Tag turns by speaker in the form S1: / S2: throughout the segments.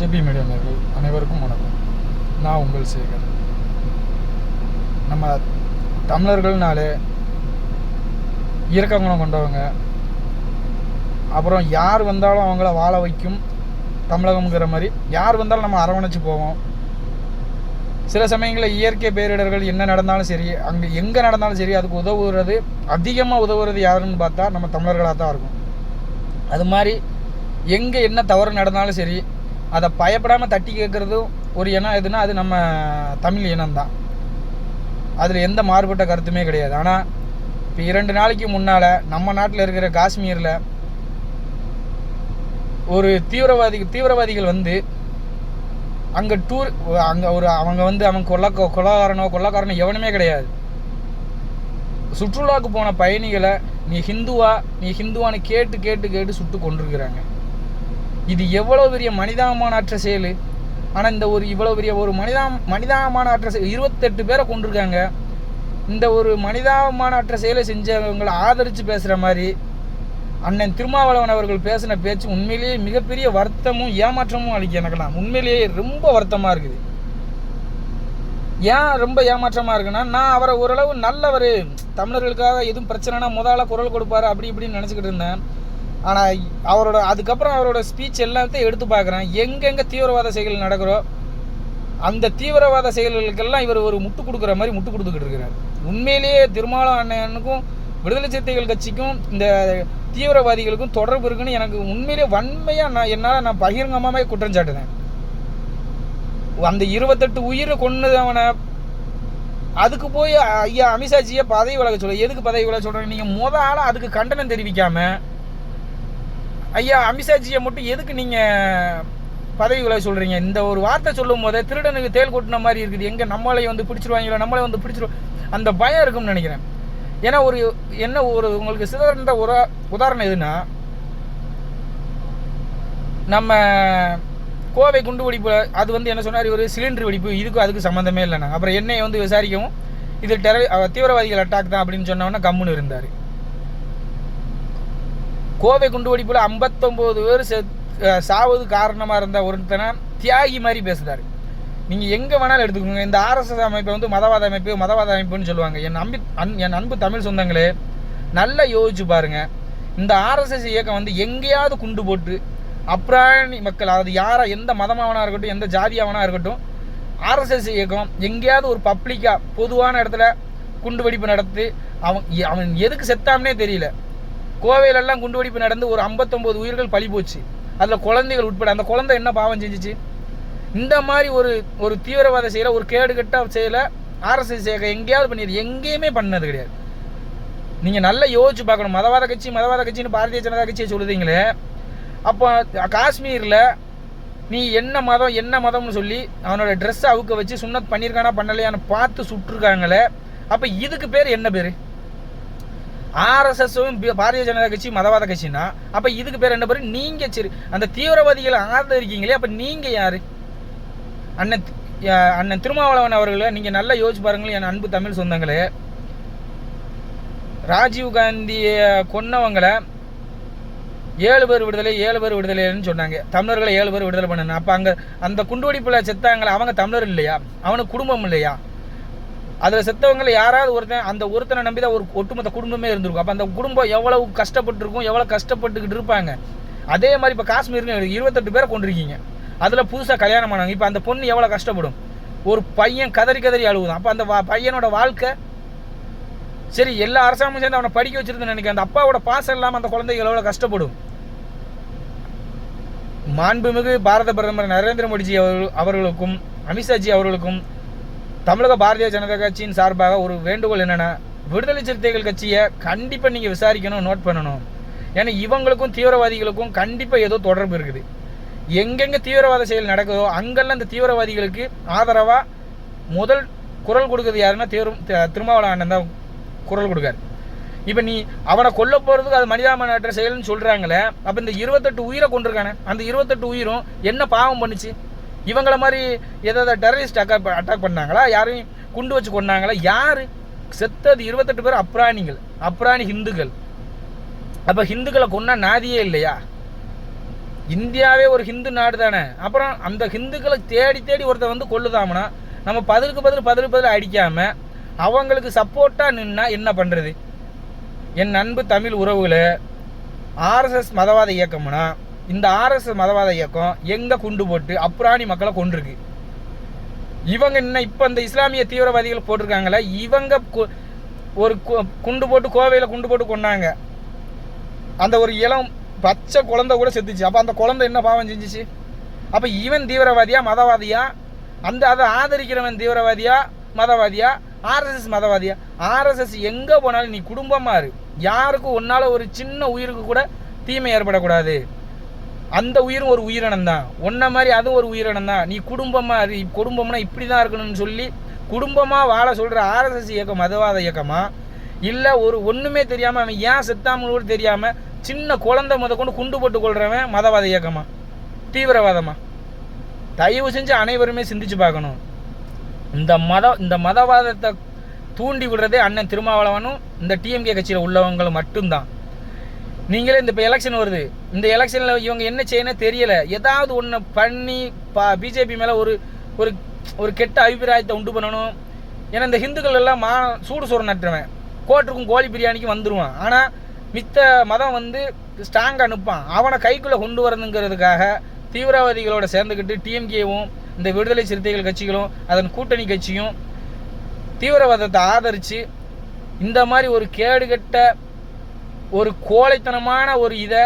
S1: JP media நேயர்கள் அனைவருக்கும் வணக்கம். நான் உங்கள் சேகர். நம்ம தமிழர்கள்னாலே இயற்கங்குணம் கொண்டவங்க, அப்புறம் யார் வந்தாலும் அவங்கள வாழ வைக்கும் தமிழகம்ங்கிற மாதிரி யார் வந்தாலும் நம்ம அரவணைச்சு போவோம். சில சமயங்களில் இயற்கை பேரிடர்கள் என்ன நடந்தாலும் சரி, அங்கே எங்கே நடந்தாலும் சரி, அதுக்கு உதவுறது அதிகமாக உதவுறது யாருன்னு பார்த்தா நம்ம தமிழர்களாக தான் இருக்கும். அது மாதிரி எங்கே என்ன தவறு நடந்தாலும் சரி, அதை பயப்படாமல் தட்டி கேட்குறதும் ஒரு இனம் எதுனா அது நம்ம தமிழ் இனம்தான். அதில் எந்த மாறுபட்ட கருத்துமே கிடையாது. ஆனால் இப்போ 2 நாளைக்கு முன்னால் நம்ம நாட்டில் இருக்கிற காஷ்மீரில் ஒரு தீவிரவாதிகள் வந்து அங்கே அவங்க கொள்ளக்காரனோ எவனுமே கிடையாது. சுற்றுலாவுக்கு போன பயணிகளை நீ ஹிந்துவான்னு கேட்டு சுட்டு கொண்டிருக்கிறாங்க. இது எவ்வளோ பெரிய மனிதாமானற்ற செயல். ஆனால் இந்த இவ்வளோ பெரிய ஒரு மனிதாமானற்ற செயல் 28 பேரை கொண்டிருக்காங்க. இந்த ஒரு மனிதாமானற்ற செயலை செஞ்சவங்களை ஆதரித்து பேசுகிற மாதிரி அண்ணன் திருமாவளவன் அவர்கள் பேசின பேச்சு உண்மையிலேயே மிகப்பெரிய வருத்தமும் ஏமாற்றமும் அளிக்க எனக்குலாம் உண்மையிலேயே ரொம்ப வருத்தமாக இருக்குது. ஏன் ரொம்ப ஏமாற்றமாக இருக்குன்னா, நான் அவரை ஓரளவு நல்லவர், தமிழர்களுக்காக எதுவும் பிரச்சனைனா முதல்ல குரல் கொடுப்பாரு அப்படி இப்படின்னு நினச்சிக்கிட்டு இருந்தேன். ஆனால் அதுக்கப்புறம் அவரோட ஸ்பீச் எல்லாத்தையும் எடுத்து பார்க்குறேன். எங்கெங்கே தீவிரவாத செயல்கள் நடக்கிறோ அந்த தீவிரவாத செயல்களுக்கெல்லாம் இவர் ஒரு முட்டு கொடுக்குற மாதிரி முட்டு கொடுத்துக்கிட்டு இருக்கிறார். உண்மையிலேயே திருமாவளவன் அண்ணனுக்கும் விடுதலை சிறுத்தைகள் கட்சிக்கும் இந்த தீவிரவாதிகளுக்கும் தொடர்பு இருக்குன்னு எனக்கு உண்மையிலேயே வன்மையாக என்னால் பகிரங்கமாகவே குற்றம் சாட்டுனேன். அந்த 28 உயிரை கொன்னவனை அதுக்கு போய் ஐயா அமித்ஷாஜியை பதவி விலக சொல்ல, எதுக்கு பதவி விலக சொல்கிறேன்? நீங்கள் முதல்ல அதுக்கு கண்டனம் தெரிவிக்காமல் ஐயா அமித்ஷாஜியை மட்டும் எதுக்கு நீங்கள் பதவி விலக சொல்கிறீங்க? இந்த ஒரு வார்த்தை சொல்லும் போதே திருடனுக்கு தேல் கொட்டின மாதிரி இருக்குது. எங்கே நம்மளை வந்து பிடிச்சிருவாங்களோ, நம்மளை வந்து பிடிச்சிருவோம், அந்த பயம் இருக்கும்னு நினைக்கிறேன். ஏன்னா உங்களுக்கு சிறந்த ஒரு உதாரணம் எதுனா, நம்ம கோவை குண்டு வெடிப்பு அது வந்து என்ன சொன்னார், இவர் சிலிண்டர் வெடிப்பு, இதுக்கும் அதுக்கு சம்மந்தமே இல்லைண்ணா. அப்புறம் என்னையை வந்து விசாரிக்கவும் இது தீவிரவாதிகள் அட்டாக் தான் அப்படின்னு சொன்னவொன்னே கம்முன்னு இருந்தார். கோவை குண்டு வெடிப்பில் 59 பேர் சாவது காரணமாக இருந்த ஒருத்தனை தியாகி மாதிரி பேசுகிறார். நீங்கள் எங்கே வேணாலும் எடுத்துக்கோங்க. இந்த ஆர்எஸ்எஸ் அமைப்பை வந்து மதவாத அமைப்புன்னு சொல்லுவாங்க. என் அன்பு தமிழ் சொந்தங்களே, நல்லா யோசிச்சு பாருங்கள். இந்த ஆர்எஸ்எஸ் இயக்கம் வந்து எங்கேயாவது குண்டு போட்டு அப்ராணி மக்கள், அதாவது எந்த மதமாவனாக இருக்கட்டும், எந்த ஜாதியாவனாக இருக்கட்டும், ஆர்எஸ்எஸ் இயக்கம் எங்கேயாவது ஒரு பப்ளிக்காக பொதுவான இடத்துல குண்டு வெடிப்பு நடத்தி அவன் எதுக்கு செத்தாம்னே தெரியல. கோவையிலெல்லாம் குண்டு வெடிப்பு நடந்து ஒரு 59 உயிர்கள் பலி போச்சு, அதில் குழந்தைகள் உட்பட. அந்த குழந்தை என்ன பாவம் செஞ்சிச்சு? இந்த மாதிரி ஒரு தீவிரவாத செயலை, ஒரு கேடுகட்ட செயலை ஆர்எஸ்எஸ் இயக்கம் எங்கேயாவது பண்ணிடுது? எங்கேயுமே பண்ணது கிடையாது. நீங்கள் நல்லா யோசிச்சு பார்க்கணும். மதவாத கட்சின்னு பாரதிய ஜனதா கட்சியை சொல்லுதீங்களே, அப்போ காஷ்மீரில் நீ என்ன மதம்னு சொல்லி அவனோட ட்ரெஸ்ஸை அவுக்க வச்சு சுன்னத் பண்ணியிருக்கானா பண்ணலையான்னு பார்த்து சுட்டுருக்காங்களே. அப்போ இதுக்கு பேர் என்ன பேர்? ஆர்எஸ்எஸும் பாரதிய ஜனதா கட்சி மதவாத கட்சின்னா அப்போ இதுக்கு பேர் என்ன பேர்? நீங்கள் சரி அந்த தீவிரவாதிகளை ஆதரிக்கீங்களே, அப்போ நீங்கள் யார்? அண்ணன் திருமாவளவன் அவர்களை நீங்கள் நல்லா யோசிச்சு பாருங்களேன். என் அன்பு தமிழ் சொந்தங்களே, ராஜீவ்காந்தியை கொன்னவங்களை 7 பேர் விடுதலைன்னு சொன்னாங்க. தமிழர்களை 7 பேர் விடுதலை பண்ணணும். அப்போ அங்கே அந்த குண்டுவெடிப்பில் செத்தாங்களே, அவங்க தமிழர் இல்லையா? அவனுக்கு குடும்பம் இல்லையா? அதில் செத்தவங்களை யாராவது அந்த ஒருத்தனை நம்பி தான் ஒரு ஒட்டுமொத்த குடும்பமே இருந்திருக்கும். அப்போ அந்த குடும்பம் எவ்வளவு கஷ்டப்பட்டுருக்கும், எவ்வளோ கஷ்டப்பட்டுக்கிட்டு இருப்பாங்க. அதே மாதிரி இப்போ காஷ்மீர்னு 28 பேரை கொண்டிருக்கீங்க. அதில் புதுசாக கல்யாணம் ஆனாங்க. இப்போ அந்த பொண்ணு எவ்வளோ கஷ்டப்படும்? ஒரு பையன் கதறி அழுகுதான். அப்போ அந்த பையனோட வாழ்க்கை சரி, எல்லா அரசாங்கமும் சேர்ந்து அவனை படிக்க வச்சிருந்தேன்னு நினைக்கிறேன். அந்த அப்பாவோட பாசம் இல்லாமல் அந்த குழந்தைகள் எவ்வளோ கஷ்டப்படும். மாண்புமிகு பாரத பிரதமர் நரேந்திர மோடிஜி அவர்களுக்கும் அமித்ஷாஜி அவர்களுக்கும் தமிழக பாரதிய ஜனதா கட்சியின் சார்பாக ஒரு வேண்டுகோள் என்னென்னா, விடுதலை சிறுத்தைகள் கட்சியை கண்டிப்பாக நீங்கள் விசாரிக்கணும், நோட் பண்ணணும். ஏன்னா இவங்களுக்கும் தீவிரவாதிகளுக்கும் கண்டிப்பாக ஏதோ தொடர்பு இருக்குது. எங்கெங்கே தீவிரவாத செயல் நடக்குதோ அங்கெல்லாம் இந்த தீவிரவாதிகளுக்கு ஆதரவாக முதல் குரல் கொடுக்குறது யாருன்னா திருமாவளவன் அண்ணன் தான் குரல் கொடுக்காரு. இப்போ நீ அவனை கொல்ல போகிறதுக்கு அது மனிதாபிமானமற்ற செயல்னு சொல்கிறாங்களே, அப்போ இந்த 28 உயிரை கொண்டிருக்கானே, அந்த 28 உயிரும் என்ன பாவம் பண்ணுச்சு? இவங்கள மாதிரி ஏதாவது டெரரிஸ்ட் அட்டாக் பண்ணாங்களா? யாரையும் குண்டு வச்சு கொண்டாங்களா? யார் செத்தது? 28 பேர் அப்ராணி ஹிந்துக்கள். அப்போ ஹிந்துக்களை கொன்னா நாதியே இல்லையா? இந்தியாவே ஒரு ஹிந்து நாடு தானே. அப்புறம் அந்த ஹிந்துக்களை தேடி தேடி ஒருத்தர் வந்து கொள்ளுதாமனா நம்ம பதிலுக்கு பதில் அடிக்காமல் அவங்களுக்கு சப்போர்ட்டாக நின்னா என்ன பண்ணுறது? என் அன்பு தமிழ் உறவுகளை, ஆர்எஸ்எஸ் மதவாத இயக்கம்னா இந்த ஆர்எஸ்எஸ் மதவாத இயக்கம் எங்கே குண்டு போட்டு அப்ராணி மக்களை கொண்டிருக்கு. இவங்க இன்னும் இப்போ இந்த இஸ்லாமிய தீவிரவாதிகள் போட்டிருக்காங்களே, இவங்க ஒரு குண்டு போட்டு கோவையில் குண்டு போட்டு கொண்டாங்க. அந்த ஒரு இளம் பச்சை குழந்தை கூட செத்துச்சு. அப்போ அந்த குழந்தை என்ன பாவம் செஞ்சிச்சு? அப்போ இவன் தீவிரவாதியா மதவாதியா? அதை ஆதரிக்கிறவன் தீவிரவாதியா மதவாதியா? ஆர்எஸ்எஸ் மதவாதியா? ஆர்எஸ்எஸ் எங்கே போனாலும் நீ குடும்பமாக இரு, யாருக்கும் ஒன்றால் ஒரு சின்ன உயிருக்கு கூட தீமை ஏற்படக்கூடாது. அந்த உயிரும் ஒரு உயிரினம் தான், ஒன்றை மாதிரி அதுவும் ஒரு உயிரினம் தான். நீ குடும்பமாக இரு, குடும்பம்னா இப்படி தான் இருக்கணும்னு சொல்லி குடும்பமாக வாழ சொல்கிற ஆர்எஸ்எஸ் இயக்கம் மதவாத இயக்கமா? இல்லை ஒரு ஒன்றுமே தெரியாமல் அவன் ஏன் செத்தாமல் கூட தெரியாமல் சின்ன குழந்தை கொண்டு குண்டு போட்டு கொள்றவன் மதவாத இயக்கமா தீவிரவாதமா? தயவு செஞ்சு அனைவருமே சிந்திச்சு பார்க்கணும். இந்த மதவாதத்தை தூண்டி விடுறதே அண்ணன் திருமாவளவனும் இந்த டிஎம்கே கட்சியில் உள்ளவங்களும் மட்டும்தான். நீங்களே இப்போ எலெக்ஷன் வருது, இந்த எலெக்ஷனில் இவங்க என்ன செய்யணும் தெரியலை, ஏதாவது ஒன்று பண்ணி பிஜேபி மேலே ஒரு ஒரு ஒரு கெட்ட அபிப்பிராயத்தை உண்டு பண்ணணும். ஏன்னா இந்த ஹிந்துக்கள் எல்லாம் சூடு சோறு நட்டுறவன் கோட்டுக்கும் கோழி பிரியாணிக்கும் வந்துடுவான். ஆனால் மித்த மதம் வந்து ஸ்ட்ராங்காக அனுப்பான். அவனை கைக்குள்ளே கொண்டு வரணுங்கிறதுக்காக தீவிரவாதிகளோட சேர்ந்துக்கிட்டு டிஎம்கேவும் இந்த விடுதலை சிறுத்தைகள் கட்சிகளும் அதன் கூட்டணி கட்சியும் தீவிரவாதத்தை ஆதரித்து இந்த மாதிரி ஒரு கேடுகட்ட ஒரு கோழைத்தனமான ஒரு இதை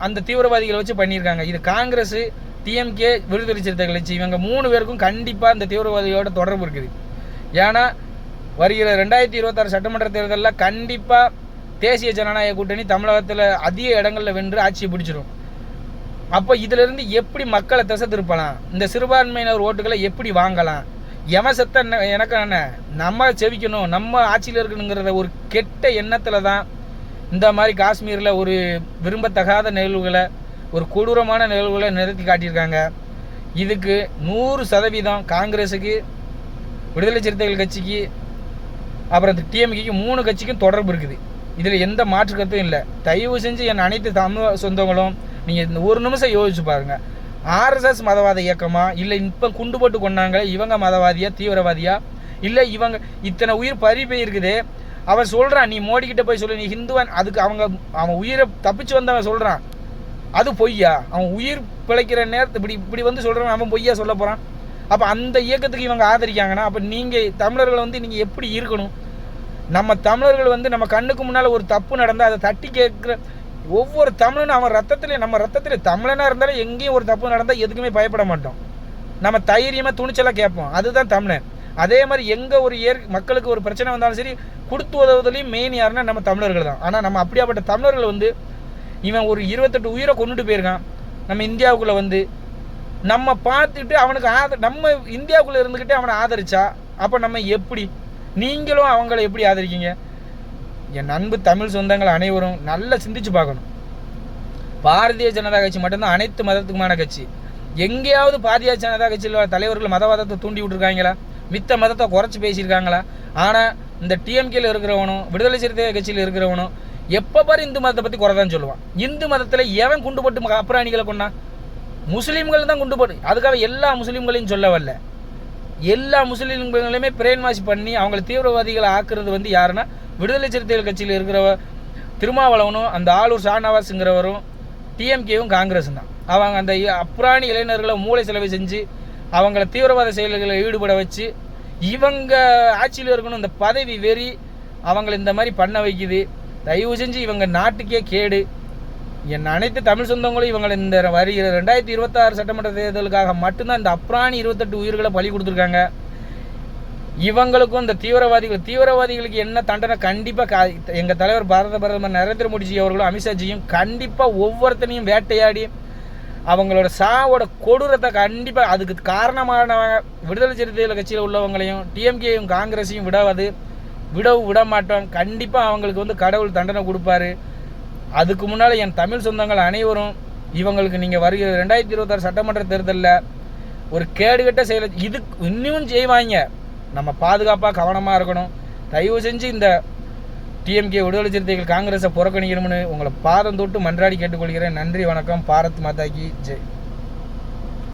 S1: அந்த தீவிரவாதிகளை வச்சு பண்ணியிருக்காங்க. இது காங்கிரஸ், டிஎம்கே, விடுதலை சிறுத்தைகள் கட்சி இவங்க 3 பேருக்கும் கண்டிப்பாக இந்த தீவிரவாதிகளோட தொடர்பு இருக்குது. ஏன்னா வருகிற 2026 சட்டமன்ற தேர்தலில் கண்டிப்பாக தேசிய ஜனநாயக கூட்டணி தமிழகத்தில் அதிக இடங்களில் வென்று ஆட்சியை பிடிச்சிடும். அப்போ இதிலிருந்து எப்படி மக்களை திசை திருப்பலாம், இந்த சிறுபான்மையினர் ஓட்டுகளை எப்படி வாங்கலாம், எவன் செத்த எனக்கு என்ன நம்ம செவிக்கணும், நம்ம ஆட்சியில் இருக்கணுங்கிறத ஒரு கெட்ட எண்ணத்தில் தான் இந்த மாதிரி காஷ்மீரில் ஒரு விரும்பத்தகாத நிகழ்வுகளை, ஒரு கொடூரமான நிகழ்வுகளை நிறுத்தி காட்டியிருக்காங்க. இதுக்கு 100% காங்கிரஸுக்கு, விடுதலை சிறுத்தைகள் கட்சிக்கு, அப்புறம் டிஎம்கேக்கு 3 கட்சிக்கும் தொடர்பு இருக்குது. இதில் எந்த மாற்று கருத்தும் இல்லை. தயவு செஞ்சு என் அனைத்து தமிழ் சொந்தங்களும் நீங்கள் ஒரு நிமிஷம் யோசிச்சு பாருங்கள். ஆர்எஸ்எஸ் மதவாத இயக்கமா, இல்லை இப்போ குண்டு போட்டு கொண்டாங்க இவங்க மதவாதியா தீவிரவாதியா? இல்லை இவங்க இத்தனை உயிர் பறி போயிருக்குது, அவன் சொல்கிறான் நீ மோடிக்கிட்ட போய் சொல்லு நீ ஹிந்துவான், அதுக்கு அவன் உயிரை தப்பிச்சு வந்தவன் சொல்கிறான், அது பொய்யா? அவன் உயிர் பிழைக்கிற நேரத்தை இப்படி வந்து சொல்கிறான், அவன் பொய்யா சொல்ல போகிறான்? அப்போ அந்த இயக்கத்துக்கு இவங்க ஆதரிக்காங்கன்னா அப்போ நீங்கள் தமிழர்கள் வந்து நீங்கள் எப்படி இருக்கணும்? நம்ம தமிழர்கள் வந்து நம்ம கண்ணுக்கு முன்னால் ஒரு தப்பு நடந்தால் அதை தட்டி கேட்குற ஒவ்வொரு தமிழனும் அவன் ரத்தத்தில், நம்ம ரத்தத்தில் தமிழனாக இருந்தாலும் எங்கேயும் ஒரு தப்பு நடந்தால் எதுக்குமே பயப்பட மாட்டோம். நம்ம தைரியமாக துணிச்சலாக கேட்போம். அதுதான் தமிழன். அதே மாதிரி எங்கே ஒரு மக்களுக்கு ஒரு பிரச்சனை வந்தாலும் சரி கொடுத்து உதவுதலையும் மெயின் யாருன்னா நம்ம தமிழர்கள் தான். ஆனால் நம்ம அப்படியாப்பட்ட தமிழர்கள் வந்து இவன் ஒரு 28 உயிரை கொண்டுட்டு போயிருக்கான் நம்ம இந்தியாவுக்குள்ளே வந்து, நம்ம பார்த்துட்டு அவனுக்கு நம்ம இந்தியாவுக்குள்ளே இருந்துக்கிட்டே அவனை ஆதரிச்சா அப்போ நம்ம எப்படி, நீங்களும் அவங்கள எப்படி ஆதரிக்கீங்க? என் அன்பு தமிழ் சொந்தங்கள் அனைவரும் நல்லா சிந்திச்சு பார்க்கணும். பாரதிய ஜனதா கட்சி மட்டும்தான் அனைத்து மதத்துக்குமான கட்சி. எங்கேயாவது பாரதிய ஜனதா கட்சியில் தலைவர்கள் மதவாதத்தை தூண்டி விட்டுருக்காங்களா? மித்த மதத்தை குறைச்சி பேசியிருக்காங்களா? ஆனால் இந்த டிஎம்கேல இருக்கிறவனும் விடுதலை சிறுத்தை கட்சியில் இருக்கிறவனும் எப்போ பாரு இந்து மதத்தை பற்றி குறைதான் சொல்லுவான். இந்து மதத்தில் எவன் குண்டு போட்டு அப்புறாணிகளை கொண்டா? முஸ்லீம்கள் தான் குண்டு போட்டு. அதுக்காக எல்லா முஸ்லீம்களையும் சொல்ல வரல. எல்லா முஸ்லீம்களையுமே பிரெயின் வாஷ் பண்ணி அவங்களை தீவிரவாதிகளை ஆக்குறது வந்து யாருன்னா விடுதலை சிறுத்தைகள் கட்சியில் இருக்கிறவ திருமாவளவனும் அந்த ஆளூர் ஷானவாஸுங்கிறவரும் டிஎம்கேவும் காங்கிரஸும் தான். அவங்க அந்த அப்புறாணி இளைஞர்களை மூளை செலவு செஞ்சு அவங்கள தீவிரவாத செயல்களில் ஈடுபட வச்சு இவங்க ஆட்சியில் இருக்கணும் இந்த பதவி வெறி அவங்களை இந்த மாதிரி பண்ண வைக்குது. தயவு செஞ்சு இவங்க நாட்டுக்கே கேடு. என் அனைத்து தமிழ் சொந்தங்களும் இவங்களை இந்த வருகிற 2026 சட்டமன்ற தேர்தலுக்காக மட்டும்தான் இந்த அப்ராணி 28 உயிர்களை பலி கொடுத்துருக்காங்க. இவங்களுக்கும் இந்த தீவிரவாதிகளுக்கு என்ன தண்டனை கண்டிப்பாக எங்கள் தலைவர் பாரத பிரதமர் நரேந்திர மோடிஜி அவர்களும் அமித்ஷாஜியும் கண்டிப்பாக ஒவ்வொருத்தனையும் வேட்டையாடி அவங்களோட சாவோட கொடூரத்தை கண்டிப்பாக அதுக்கு காரணமான விடுதலை சிறுத்தைகள் கட்சியில் உள்ளவங்களையும் டிஎம்கேயும் காங்கிரஸையும் விட மாட்டோம். கண்டிப்பாக அவங்களுக்கு வந்து கடவுள் தண்டனை கொடுப்பாரு. அதுக்கு முன்னால் என் தமிழ் சொந்தங்கள் அனைவரும் இவங்களுக்கு நீங்கள் வருகிற 2026 சட்டமன்ற தேர்தலில் ஒரு கேடுகட்ட செயலை இன்னும் செய்வாங்க. நம்ம பாதுகாப்பாக கவனமாக இருக்கணும். தயவு செஞ்சு இந்த டிஎம்கே விடுதலை சிறுத்தைகள் காங்கிரஸை புறக்கணிக்கணும்னு உங்களை பாதம் தொட்டு மன்றாடி கேட்டுக்கொள்கிறேன். நன்றி, வணக்கம். பாரத் மாதா கி ஜெய்.